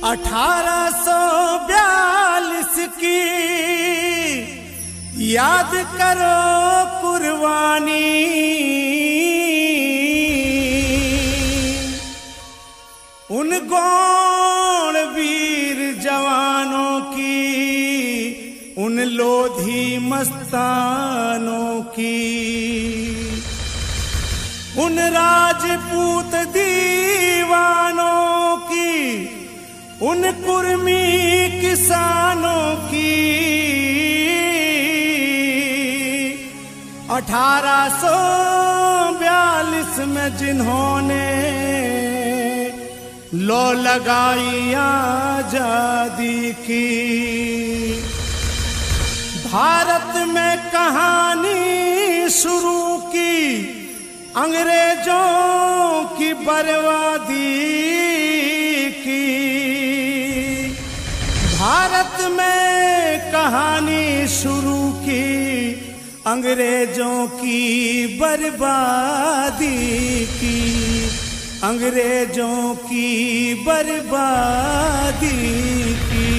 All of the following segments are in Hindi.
1842 की याद करो कुर्बानी, उन गौण वीर जवानों की, उन लोधी मस्तानों की, उन राजपूत दीवानों की, उन कुर्मी किसानों की। 1842 में जिन्होंने लो लगाई आजादी की, भारत में कहानी शुरू की अंग्रेजों की बर्बादी की। भारत में कहानी शुरू की अंग्रेजों की बर्बादी की, अंग्रेजों की बर्बादी की।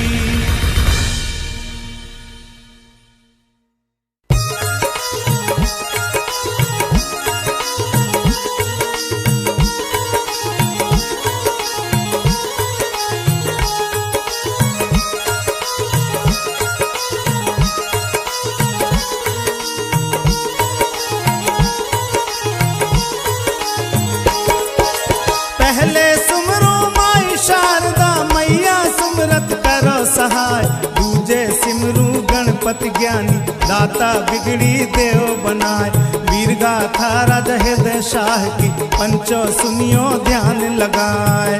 सहाय दूजे सिमरू गणपति ज्ञानी, दाता बिगड़ी देव बनाए। वीर गाथा राजा हृदय शाह की, पंचो सुनियो ध्यान लगाए।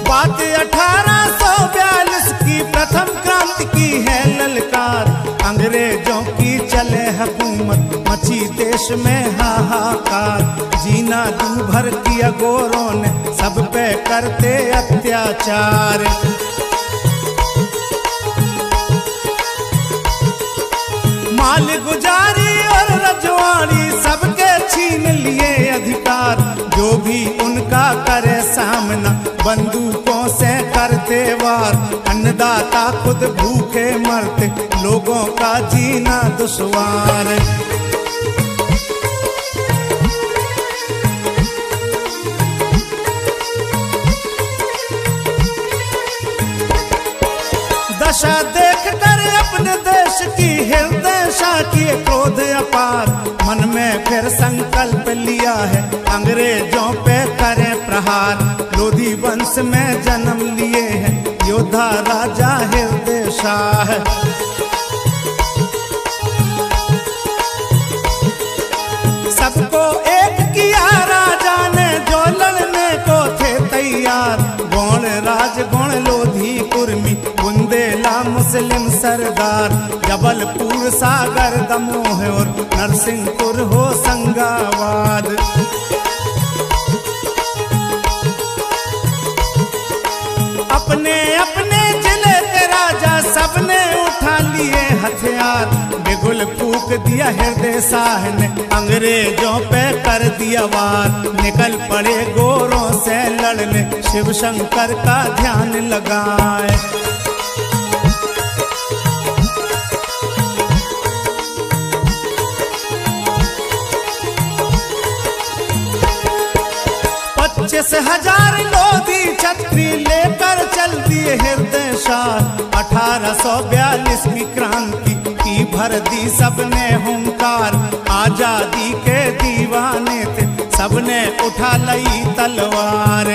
बात 1842 की, प्रथम क्रांति की है ललकार। अंग्रेजों की चले हुकूमत, मची देश में हाहाकार। जीना दूभर किया गोरों ने, सब पे करते अत्याचार। माल गुजारी और रजवाड़ी, सबके छीन लिए अधिकार। जो भी उनका करे सामना, बंदूकों से करते वार। अन्नदाता खुद भूखे मरते, लोगों का जीना दुश्वार। दशा देख कर अपने देश की, हृदय शाह की क्रोध अपार। मन में फिर संकल्प लिया है, अंग्रेजों पे करें प्रहार। लोधी वंश में जन्म लिए हैं, योद्धा राजा हृदय शाह। सबको एक किया राजा ने, जो लड़ने को थे तैयार। गौण राज गौण लोधी कुर्मी, बुंदेला मुस्लिम सरदार। जबलपुर सागर दमोह और नरसिंहपुर हो संगावाद। अपने अपने जिले के राजा सबने उठा लिए हथियार। बिगुल फूक दिया हृदय शाह ने, अंग्रेजों पे कर दिया वार। निकल पड़े गोरों से लड़ने, शिव शंकर का ध्यान लगाए। जिस हजार लोधी छतरी लेकर चल दिए हृदय शाह। 1842 की क्रांति की भर दी सबने हुंकार। आजादी के दीवाने थे, सबने उठा लई तलवार।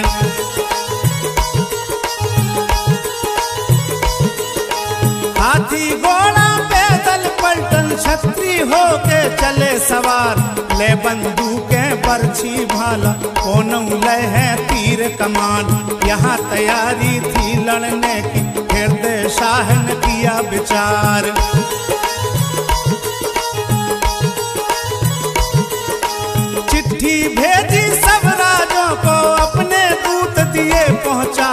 हाथी घोड़ा पैदल पलटन, छतरी होके चले सवार। ले बंदूकें बरछी भाला, कोनों ले है तीर कमान। यहाँ तैयारी थी लड़ने की, हृदय शाह ने किया विचार। चिट्ठी भेजी सब राजों को, अपने दूत दिए पहुंचा।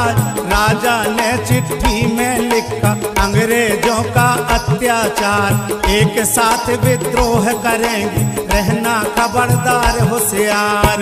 राजा ने चिट्ठी में लिखा, अंग्रेजों का अत्याचार। एक साथ विद्रोह करेंगे, रहना खबरदार होशियार।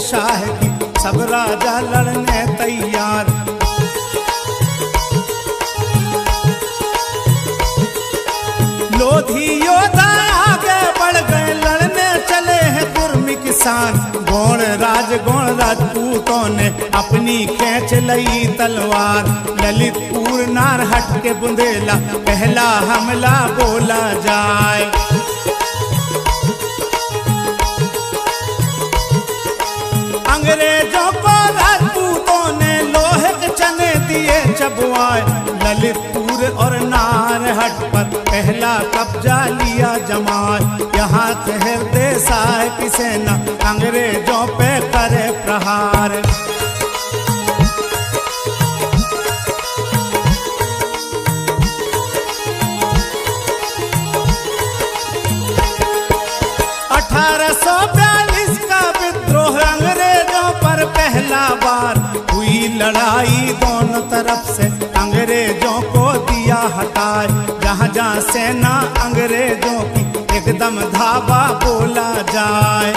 शाह की सब राजा लड़ने तैयार। लोधी योद्धा आगे बढ़ गए, लड़ने चले हैं कुर्मी किसान। गौड़ राजपूतों ने अपनी खींच लई तलवार। ललितपुर नारहट के बुंदेला पहला हमला बोला जाए। अंग्रेजों को राजपूतों ने लोहे के चने दिए चबवाए। ललितपुर और नारहट पर पहला कब्जा लिया जमाए। यहाँ हृदय शाह की सेना अंग्रेजों पे करे प्रहार। पहला बार हुई लड़ाई, दोनों तरफ से अंग्रेजों को दिया हटाए। जहाँ जहाँ सेना अंग्रेजों की एकदम धावा बोला जाए।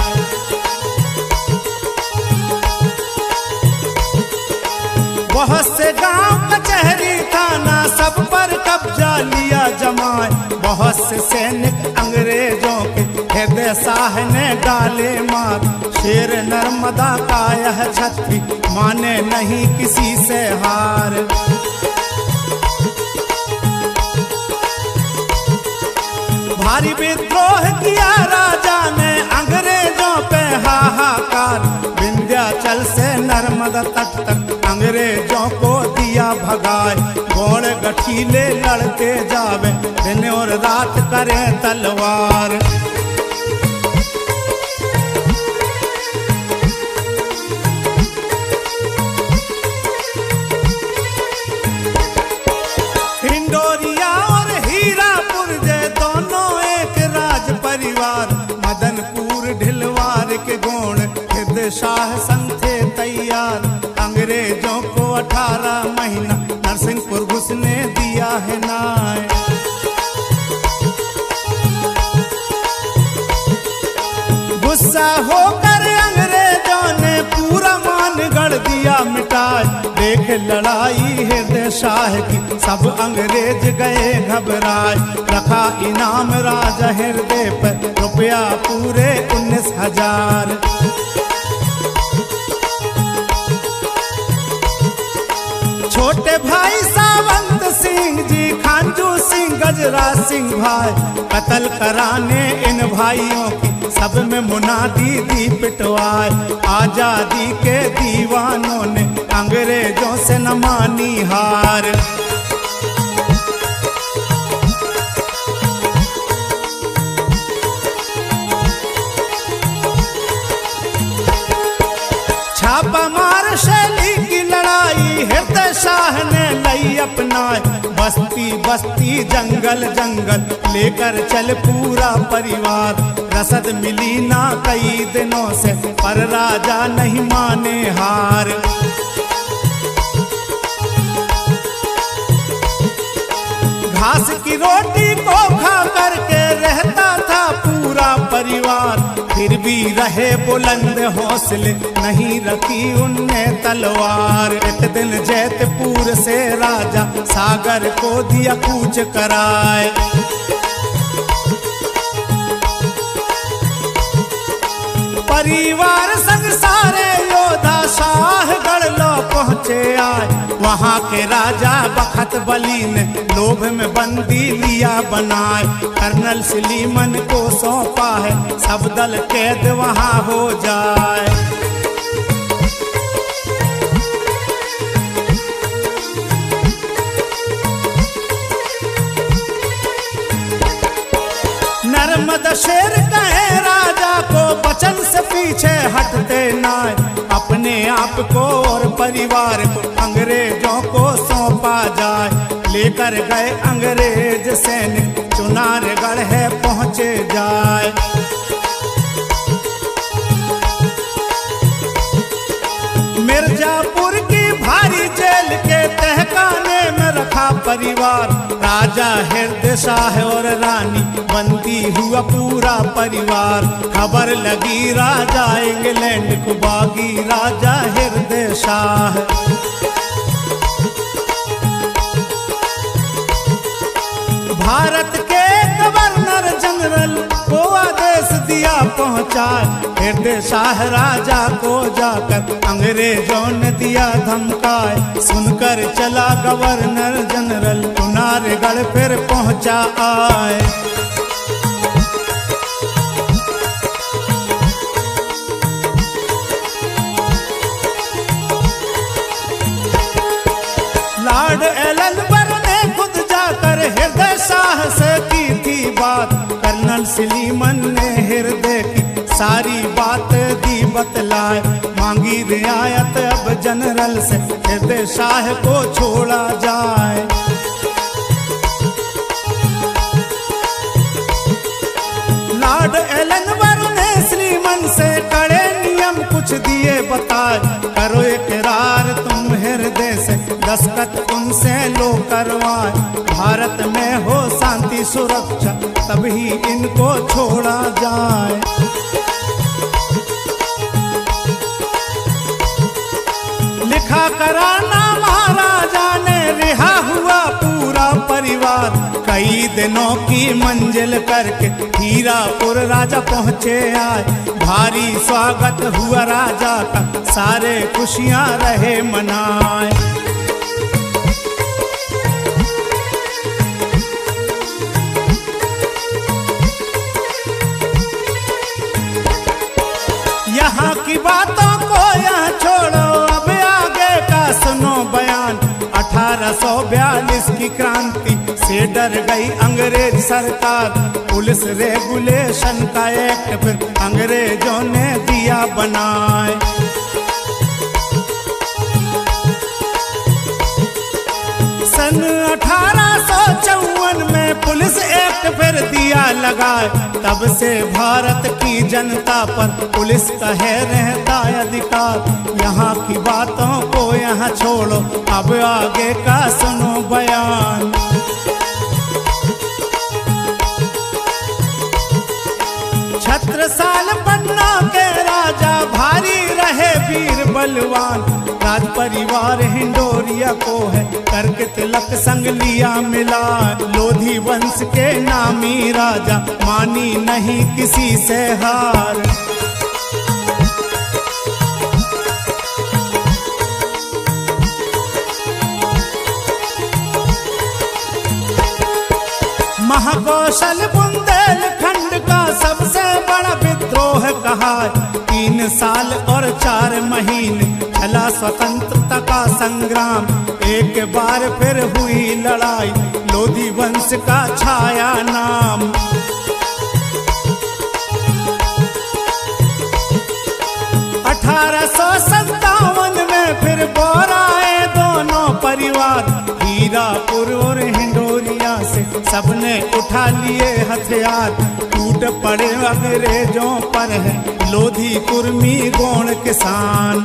बहुत से गांव कचहरी थाना सब पर कब्जा लिया जमाए। बहुत से सैनिक अंग्रेजों के हृदय शाह ने डाले मार। शेर नर्मदा का यह छत्री माने नहीं किसी से हार। भारी विद्रोह किया राजा ने अंग्रेजों पे हाहाकार। विंध्याचल से नर्मदा तट तक अंग्रेजों को दिया भगाए। घोड़ गठीले लड़ते जावे, दिन और रात करे तलवार। हिंडोरिया और हीरापुर जे दोनों एक राज परिवार। मदनपुर ढिलवार के गोण हृदय शाह संग थे तैयार। अंग्रेजों को 18 महीना नरसिंहपुर घुसने दिया है नाय। गुस्सा होकर अंग्रेजों ने पूरा मानगढ़ दिया मिटाए। देख लड़ाई हृदय शाह की सब अंग्रेज गए घबराए। रखा इनाम राजा हृदय पर रुपया पूरे 19,000। छोटे भाई सावंत सिंह जी, खांजू सिंह, गजराज सिंह भाई। कत्ल कराने इन भाइयों की सब में मुनादी दी पिटवाए। आजादी के दीवानों ने अंग्रेजों से न मानी हार। छापा मार शैली की लड़ाई हृदय शाह ने लई अपनाए। बस्ती बस्ती जंगल जंगल लेकर चल पूरा परिवार। रसद मिली ना कई दिनों से पर राजा नहीं माने हार। घास की रोटी को खा करके रहता था पूरा परिवार। फिर भी रहे बुलंद हौसले, नहीं रखी उनने तलवार। एक दिन जैतपुर से राजा सागर को दिया कूच कराए। परिवार संग सारे योद्धा शाहगढ़ लो पहुँचे आए। वहाँ के राजा बखत बली ने लोभ में बंदी लिया बनाए। कर्नल सलीमन को सौंपा है सब दल कैद वहाँ हो जाए। नर्मदा शेर कहे राजा को वचन से पीछे हटते नाय। अपने आप को और परिवार को अंग्रेजों को सौंपा जाए। लेकर गए अंग्रेज सैनिक चुनारगढ़ है पहुँचे जाए। मिर्जापुर की भारी जेल के तहखाने में रखा परिवार। राजा हृदय शाह और रानी बंदी हुआ पूरा परिवार। खबर लगी राजा इंग्लैंड को बागी राजा हृदय शाह। भारत के गवर्नर जनरल को आदेश दिया पहुंचाए। हृदय शाह राजा को जाकर अंग्रेजों ने दिया धमकाए। सुनकर चला गवर्नर जनरल कुनारगढ़ फिर पहुंचा आए। लॉर्ड एलनबर ने खुद जाकर हृदय शाह से की थी बात। कर्नल सलीमन ने हृदय की सारी बात दी बतलाए। मांगी रियायत अब जनरल से हृदय शाह को छोड़ा जाए। लॉर्ड एलनबर ने सलीमन से कड़े नियम कुछ दिए बताए। करो इकरार तुम हृदय से, दस्तखत उनसे लो करवाए। भारत में हो शांति सुरक्षा तभी इनको छोड़ा जाए। लिखा कराना महाराजा ने, रिहा हुआ पूरा परिवार। कई दिनों की मंजिल करके हीरापुर राजा पहुँचे आए। भारी स्वागत हुआ राजा का, सारे खुशियाँ रहे मनाए। यहाँ की बातों को यहाँ छोड़ो, अब आगे का सुनो बयान। 1842 की क्रांति से डर गई अंग्रेज सरकार। पुलिस रेगुलेशन का एक्ट फिर अंग्रेजों ने दिया बनाए। सन 1854 में पुलिस एक्ट फिर दिया लगाए। तब से भारत की जनता पर पुलिस का है रहता अधिकार। यहाँ की बातों को यहाँ छोड़ो, अब आगे का सुनो बयान। छत्रसाल पन्ना के राजा भारी रहे वीर बलवान। राज परिवार हिंडोरिया को है करके तिलक संग लिया मिला। लोधी वंश के नामी राजा मानी नहीं किसी से हार। महाकौशल बुंदेलखंड का सबसे बड़ा विद्रोह कहा। 3 साल और 4 महीने चला स्वतंत्रता का संग्राम। एक बार फिर हुई लड़ाई, लोधी वंश का छाया नाम। 1857 में फिर बोराए दोनों परिवार। हीरापुर और हिंडोरिया से सबने उठा लिए हथियार। टूट पड़े अंग्रेजों पर है लोधी कुर्मी गोंड किसान।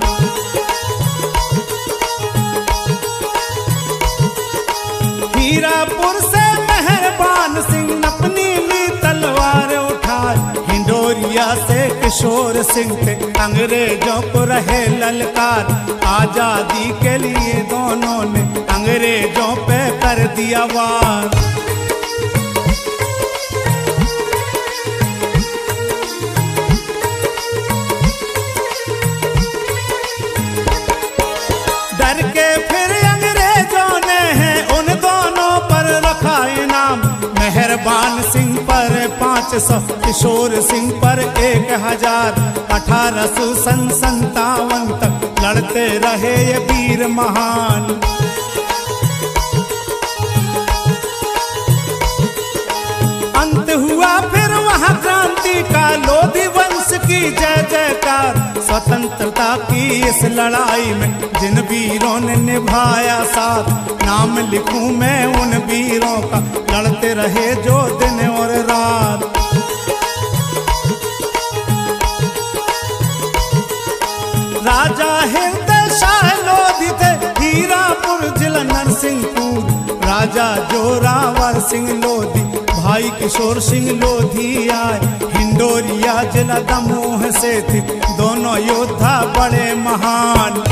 हीरापुर से मेहरबान सिंह अपनी ली तलवार उठाए। हिंडोरिया से किशोर सिंह थे अंग्रेजों को रहे ललकार। आजादी के लिए दोनों ने अंग्रेजों पे कर दिया वार। डर के फिर अंग्रेजों ने है उन दोनों पर रखा इनाम। मेहरबान सिंह पर 500, किशोर सिंह पर 1000। 1857 तक लड़ते रहे ये वीर महान। अंत हुआ फिर वहाँ क्रांति का, लोधी वंश की जय जयकार। स्वतंत्रता की इस लड़ाई में जिन वीरों ने निभाया साथ, नाम लिखूं मैं उन वीरों का, लड़ते रहे जो दिन और रात। राजा हृदय शाह लोधी थे हीरापुर जिला नरसिंहपुर। राजा राजा जोरावर सिंह लोधी, भाई किशोर सिंह लोधी आए। हिंडोरिया जिला दमोह से थे दोनों योद्धा बड़े महान।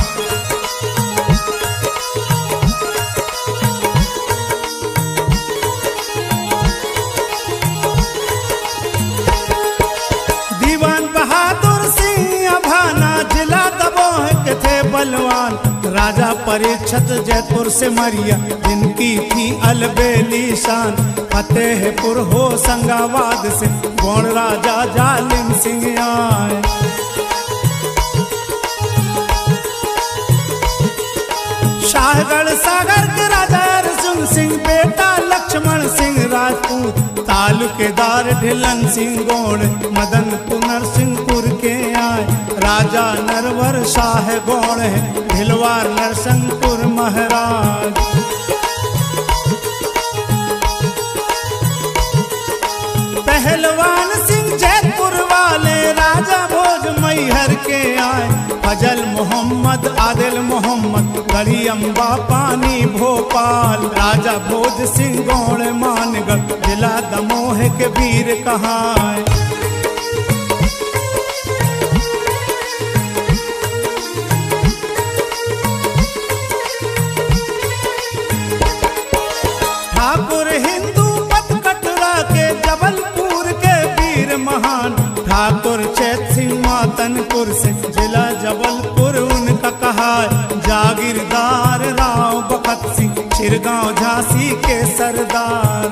दीवान बहादुर सिंह अभाना जिला दमोह के थे बलवान। राजा परीक्षित जयपुर से मरिया जिनकी थी अलबेली शान। फतेहपुर हो संगाबाद से गौड़ राजा जालिम सिंह आए। शाहगढ़ सागर के राजा अर्जुन सिंह बेटा लक्ष्मण सिंह राजपूत। तालुकेदार ढिलन सिंह गौड़ मदन नरसिंहपुर के आए। राजा नरवर शाह गौड़ है ढिलवार नरसिंहपुर महाराज। पहलवान सिंह जयपुर वाले राजा भोज मैहर के आए। फजल मोहम्मद आदिल मोहम्मद गढ़ी अम्बा पानी भोपाल। राजा भोज सिंह गौड़ मानगढ़ जिला दमोह के वीर कहाए। ठाकुर हिंदू पत कटरा के जबलपुर के वीर महान। ठाकुर चैत सिंह मातनपुर से जिला जबलपुर उनका कहा। जागीरदार राव बखत सिंह चिरगांव झांसी के सरदार।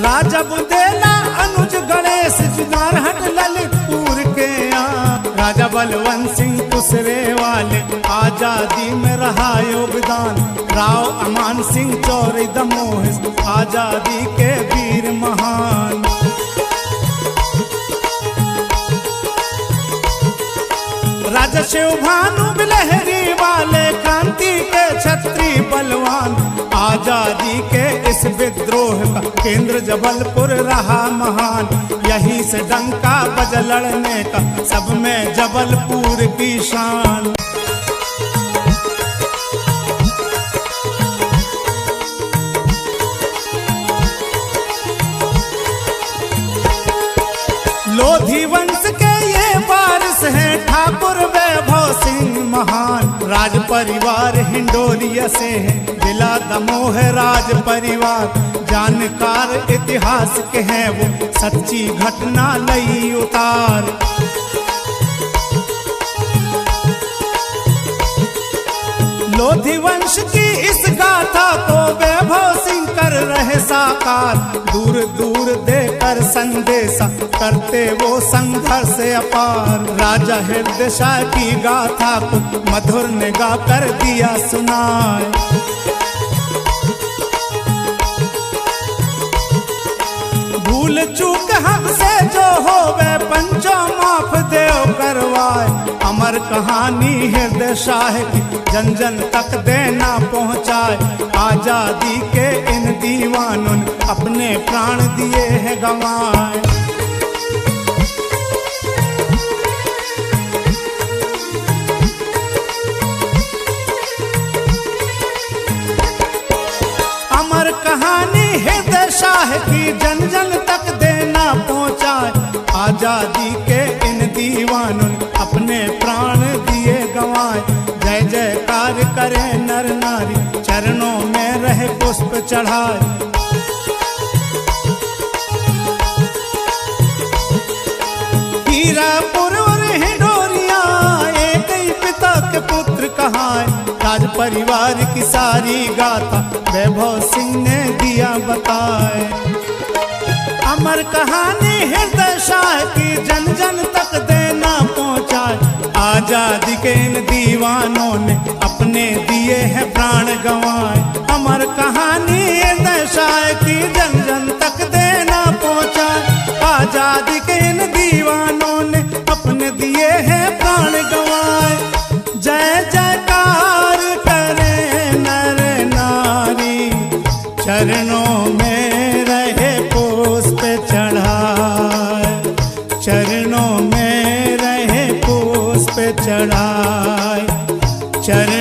राजा बुंदेला अनुज गणेश जुनारहट ललितपुर के आ। राजा बलवंत सिंह कुसरे वाले आजादी में रहा योगदान। राव अमान सिंह चौरी दमोह आजादी के वीर महान। राजा शिव भानु बिलहरी वाले क्रांति के छत्री बलवान। आजादी के इस विद्रोह का केंद्र जबलपुर रहा महान। यहीं से डंका बज लड़ने का सब में जबलपुर की शान। लोधी वंश के ये वारिस हैं ठाकुर वैभव सिंह महान। राज परिवार हिंडोरिया से है जिला दमोह राज परिवार। जानकार इतिहास के हैं वो सच्ची घटना लई उतार। लोधी वंश की इस गाथा को वैभव सिंह कर रहे साकार। दूर दूर देकर संदेशा करते वो संघर्ष अपार। राजा हृदय शाह की गाथा को मधुर ने गा कर दिया सुनाए। भूल चूक हमसे जो होवे पंचो माफ देव करवाए। अमर कहानी हृदय शाह की जन जन तक देना पहुँचाए। आजादी के इन दीवानों ने अपने प्राण दिए हैं गंवाए। अमर कहानी हृदय शाह की जन जन तक देना पहुँचाए। आजादी के इन दीवानों ने अपने प्राण दिए गंवाए। जय जयकार करे नर नारी चरणों में रहे पुष्प चढ़ाए। हीरापुर और हिंडोरिया एक ही पिता के पुत्र कहाए। राज परिवार की सारी गाथा वैभव सिंह ने दिया बताए। अमर कहानी हृदय शाह की जन जन तक देना पहुँचाए। आजादी के इन दीवानों ने अपने दिए हैं प्राण गंवाए। अमर कहानी हृदय शाह की जन जन तक देना पहुँचाए। आजादी के इन दीवानों ने अपने दिए हैं प्राण गंवाए। जय जयकार करे नर नारी चरणों में रहे पुष्प चढ़ाए। चरणों में रहे पुष्प चढ़ाए। चरण